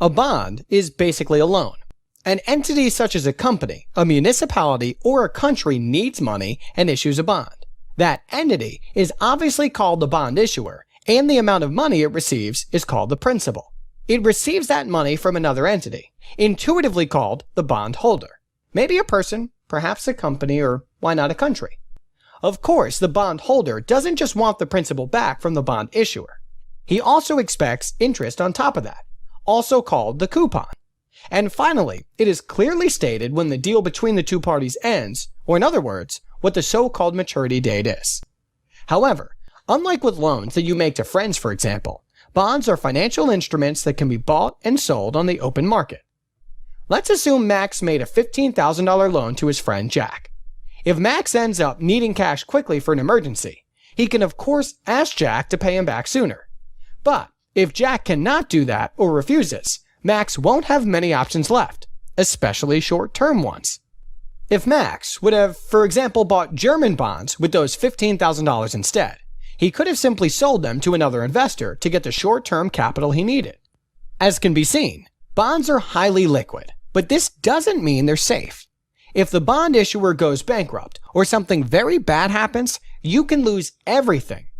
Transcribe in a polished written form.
A bond is basically a loan. An entity such as a company, a municipality, or a country needs money and issues a bond. That entity is obviously called the bond issuer, and the amount of money it receives is called the principal. It receives that money from another entity, intuitively called the bond holder. Maybe a person, perhaps a company, or why not a country? Of course, the bond holder doesn't just want the principal back from the bond issuer. He also expects interest on top of that, also called the coupon. And finally, it is clearly stated when the deal between the two parties ends, or in other words, what the so-called maturity date is. However, unlike with loans that you make to friends, for example, bonds are financial instruments that can be bought and sold on the open market. Let's assume Max made a $15,000 loan to his friend Jack. If Max ends up needing cash quickly for an emergency, he can of course ask Jack to pay him back sooner. But if Jack cannot do that or refuses, Max won't have many options left, especially short-term ones. If Max would have, for example, bought German bonds with those $15,000 instead, he could have simply sold them to another investor to get the short-term capital he needed. As can be seen, bonds are highly liquid, but this doesn't mean they're safe. If the bond issuer goes bankrupt or something very bad happens, you can lose everything